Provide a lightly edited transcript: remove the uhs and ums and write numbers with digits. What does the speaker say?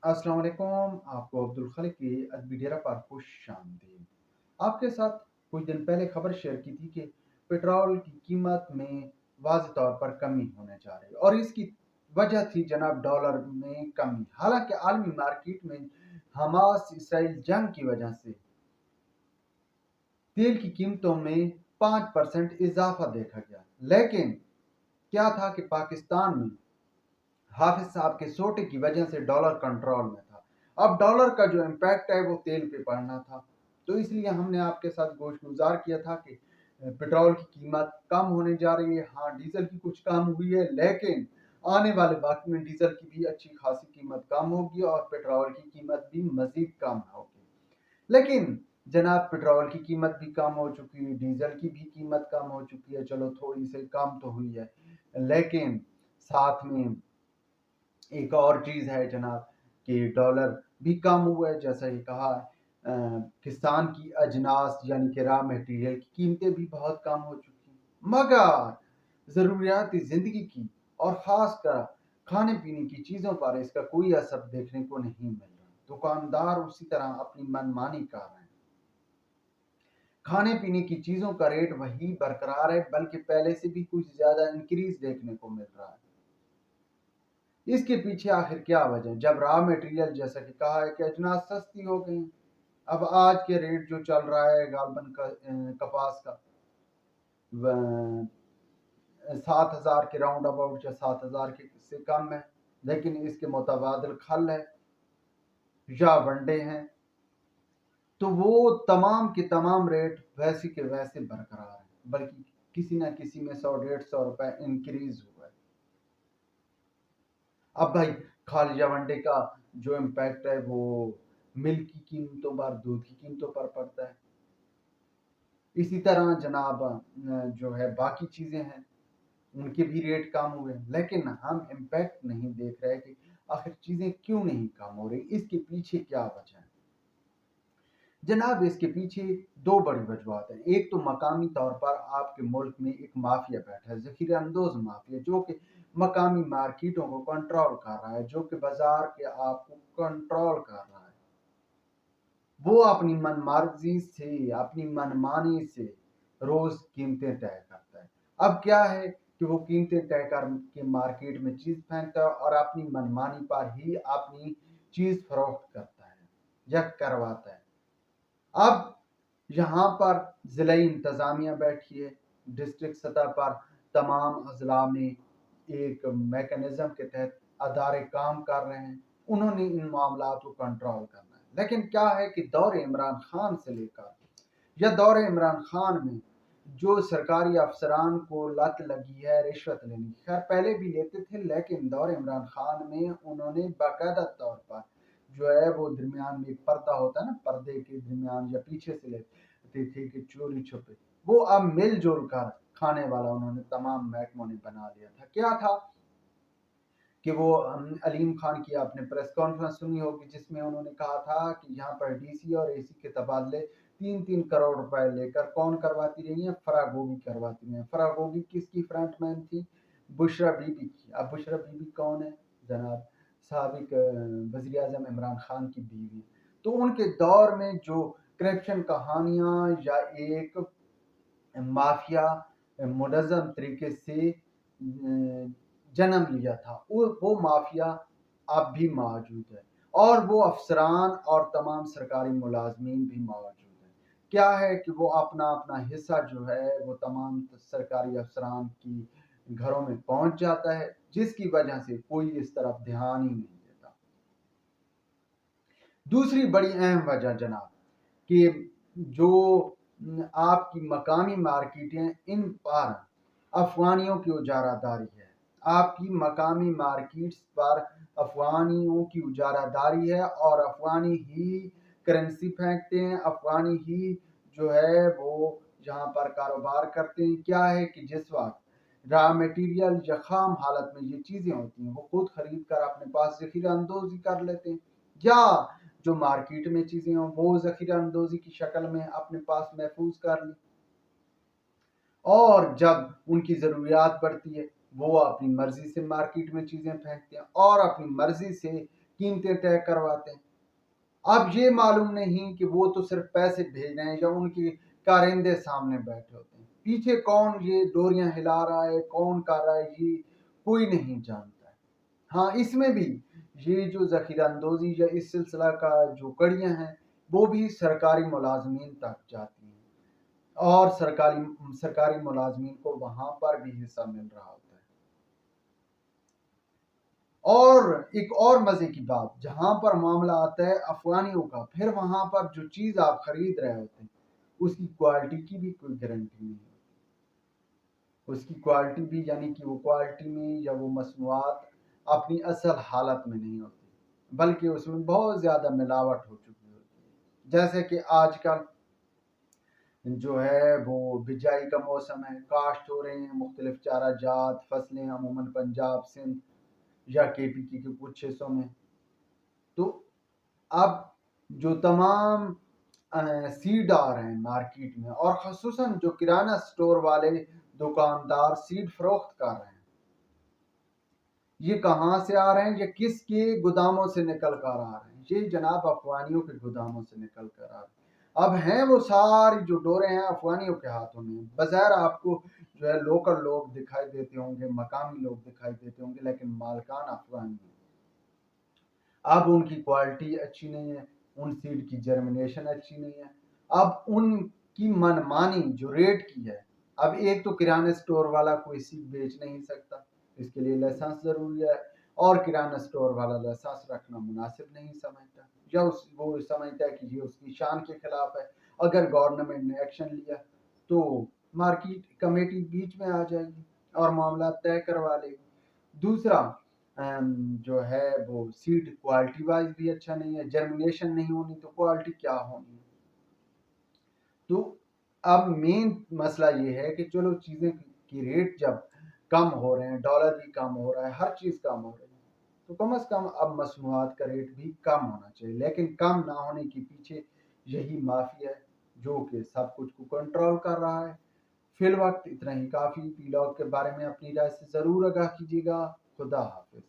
अस्सलाम वालेकुम। आपको अब्दुल खलीक की अदबी डेरा पर खुश आमदीद। आपके साथ कुछ दिन पहले खबर शेयर की थी कि पेट्रोल की कीमत में वाज़ तौर पर कमी होने जा रही है और इसकी वजह थी जनाब डॉलर में कमी। हालांकि आलमी मार्केट में हमास इसराइल जंग की वजह से तेल की कीमतों में 5% इजाफा देखा गया, लेकिन क्या था कि पाकिस्तान में हाफिज साहब के सोटे की वजह से डॉलर कंट्रोल में था। अब डॉलर का जो इम्पैक्ट है वो तेल पे पड़ना था, तो इसलिए हमने आपके साथ गोश गुजार किया था कि पेट्रोल की कीमत कम होने जा रही है। हाँ, डीजल की कुछ कम हुई है, लेकिन आने वाले वक्त में डीजल की भी अच्छी खासी कीमत कम होगी और पेट्रोल की कीमत भी मजीद कम होगी। लेकिन जनाब पेट्रोल की कीमत भी कम हो चुकी है, डीजल की भी कीमत कम हो चुकी है, चलो थोड़ी सी कम तो हुई है, लेकिन साथ में एक और चीज है जनाब कि डॉलर भी कम हुआ है। जैसा कि कहा किसान की अजनास यानी कि रॉ मटेरियल की कीमतें भी बहुत कम हो चुकी हैं, मगर ज़रूरियात जिंदगी की और ख़ासकर खाने पीने की चीज़ों पर इसका कोई असर देखने को नहीं मिल रहा। दुकानदार उसी तरह अपनी मनमानी कर रहे हैं। खाने पीने की चीज़ों का रेट वही बरकरार है, बल्कि पहले से भी कुछ ज़्यादा इंक्रीज देखने को मिल रहा है। इसके पीछे आखिर क्या वजह? जब रॉ मटेरियल जैसा कि कहा है कि अजनास सस्ती हो गई। अब आज के रेट जो चल रहा है गालबन का कपास का 7,000 के राउंड अबाउट या 7,000 के से कम है, लेकिन इसके मुतबादिल खल है या वनडे हैं, तो वो तमाम के तमाम रेट वैसे के वैसे बरकरार है, बल्कि किसी ना किसी में 100-150 रुपए इंक्रीज हुआ है। अब भाई खालिया वनडे का जो इम्पैक्ट है वो मिल्क की कीमतों पर, दूध की कीमतों पर पड़ता है। इसी तरह जनाब जो है बाकी चीजें हैं उनके भी रेट कम हुए, लेकिन हम इम्पैक्ट नहीं देख रहे कि आखिर चीजें क्यों नहीं कम हो रही, इसके पीछे क्या वजह है। जनाब इसके पीछे दो बड़ी वजूहत हैं। एक तो मकामी तौर पर आपके मुल्क में एक माफिया बैठा है, जखीरा अंदोज माफिया, जो कि मकामी मार्केटों को कंट्रोल कर रहा है, जो कि बाजार के आपको कंट्रोल कर रहा है। वो अपनी मनमर्जी से, अपनी मनमानी से रोज कीमतें तय करता है। अब क्या है कि वो कीमतें तय कर के मार्केट में चीज फेंकता है और अपनी मनमानी पर ही अपनी चीज फरोख्त करता है या करवाता है। अब यहाँ पर जिला इंतजामिया बैठी है, डिस्ट्रिक्ट सतह पर तमाम अजला में एक मैकेनिज्म के तहत अदारे काम कर रहे हैं, उन्होंने इन मामलों को कंट्रोल करना है। लेकिन क्या है कि दौर इमरान खान से लेकर या दौर इमरान खान में जो सरकारी अफसरान को लत लगी है रिश्वत लेने की, खैर पहले भी लेते थे, लेकिन दौर इमरान खान में उन्होंने बाकायदा तौर पर जो है वो दरमियान में एक पर्दा होता है ना, पर्दे के दरमियान या पीछे से लेते थे कि चोरी छुपे, वो अब मिलजुल कर खाने वाला उन्होंने तमाम महकमों ने बना लिया था। क्या था कि वो अलीम खान की आपने प्रेस कॉन्फ्रेंस सुनी होगी, जिसमें उन्होंने कहा था कि यहाँ पर डीसी और एसी के तबादले 3-3 करोड़ रुपए लेकर कौन करवाती रही है? फरागोगी करवाती रही है। फरागोगी किसकी फ्रंटमैन थी? बुशरा बीबी की। अब बुशरा बीबी कौन है? जनाब साबिक वजीर आजम इमरान खान की बीवी। तो उनके दौर में जो करप्शन कहानियां या एक माफिया मुनज़्ज़म तरीके से जन्म लिया था, वो माफिया अब भी मौजूद है और वो अफसरान और तमाम सरकारी मुलाजमीन भी मौजूद हैं। क्या है कि वो अपना अपना हिस्सा जो है वो तमाम सरकारी अफसरान की घरों में पहुंच जाता है, जिसकी वजह से कोई इस तरफ ध्यान ही नहीं देता। दूसरी बड़ी अहम वजह जनाब कि जो आपकी मकामी मार्केटें, इन पर अफगानियों की उजारादारी है। आपकी मकामी मार्केट्स पर अफगानियों की उजारादारी है और अफगानी ही करेंसी फेंकते हैं, अफगानी ही जो है वो यहाँ पर कारोबार करते हैं। क्या है कि जिस वक्त रॉ मटेरियल या खाम हालत में ये चीज़ें होती हैं, वो खुद खरीद कर अपने पास जखीरा अंदोजी कर लेते हैं, या जो मार्केट में चीजें हों वो जखीरा अंदोजी की शक्ल में अपने पास महफूज कर ली, और जब उनकी जरूरियात बढ़ती है वो अपनी मर्जी से मार्केट में चीजें फेंकते हैं और अपनी मर्जी से कीमतें तय करवाते हैं। अब ये मालूम नहीं कि वो तो सिर्फ पैसे भेज रहे हैं या उनके कारिंदे सामने बैठे होते हैं। पीछे कौन ये डोरियां हिला रहा है, कौन कर रहा है, ये कोई नहीं जानता है। हाँ, इसमें भी ये जो ज़ख़ीरा अंदोज़ी या इस सिलसिला का जो कड़ियाँ हैं, वो भी सरकारी मुलाज़मीन तक जाती हैं और सरकारी मुलाज़मीन को वहाँ पर भी हिस्सा मिल रहा होता है। और एक और मज़े की बात, जहाँ पर मामला आता है अफ़गानियों का, फिर वहाँ पर जो चीज़ आप खरीद रहे होते हैं, उसकी क्वालिटी की भी कोई गारंटी नहीं होती। उसकी क्वालिटी भी, यानी कि वो क्वालिटी में या वो मसनूआत अपनी असल हालत में नहीं होती, बल्कि उसमें बहुत ज़्यादा मिलावट हो चुकी होती है। जैसे कि आजकल जो है वो बिजाई का मौसम है, काश्त हो रहे हैं, मुख्तलिफ चारा जात फसलें अमूमन पंजाब, सिंध या KPK के कुछ हिस्सों में। तो अब जो तमाम सीड आ रहे हैं मार्केट में, और ख़ुसूसन जो किराना स्टोर वाले दुकानदार सीड फरोख्त कर रहे हैं, ये कहाँ से आ रहे हैं, ये किसके गोदामों से निकल कर आ रहे हैं? ये जनाब अफगानियों के गोदामों से निकल कर आ रहे हैं। अब हैं वो सारी जो डोरे हैं अफगानियों के हाथों में। बज़ाहिर आपको जो है लोकल लोग दिखाई देते होंगे, मकामी लोग दिखाई देते होंगे, लेकिन मालकान अफगानी हैं। अब उनकी क्वालिटी अच्छी नहीं है, उन सीड की जर्मिनेशन अच्छी नहीं है। अब उनकी मनमानी जो रेट की है, अब एक तो किराना स्टोर वाला कोई सीड बेच नहीं सकता, इसके लिए लाइसेंस ज़रूरी है, और किराना स्टोर वाला लाइसेंस रखना मुनासिब नहीं समझता, या वो समझता है कि ये उसकी शान के खिलाफ है। अगर गवर्नमेंट ने एक्शन लिया तो मार्केट कमेटी बीच में आ जाएगी और मामला तय करवा लेगी। दूसरा जो है वो सीड क्वालिटी वाइज भी अच्छा नहीं है, जर्मिनेशन नहीं होनी तो क्वालिटी क्या होनी है। तो अब मेन मसला ये है कि चलो चीज़ें की रेट जब कम हो रहे हैं, डॉलर भी कम हो रहा है, हर चीज़ कम हो रही है, तो कम से कम अब मसनूआत का रेट भी कम होना चाहिए। लेकिन कम ना होने के पीछे यही माफिया है जो कि सब कुछ को कंट्रोल कर रहा है। फिल वक्त इतना ही काफ़ी। व्लॉग के बारे में अपनी राय से ज़रूर आगाह कीजिएगा। खुदा हाफिज।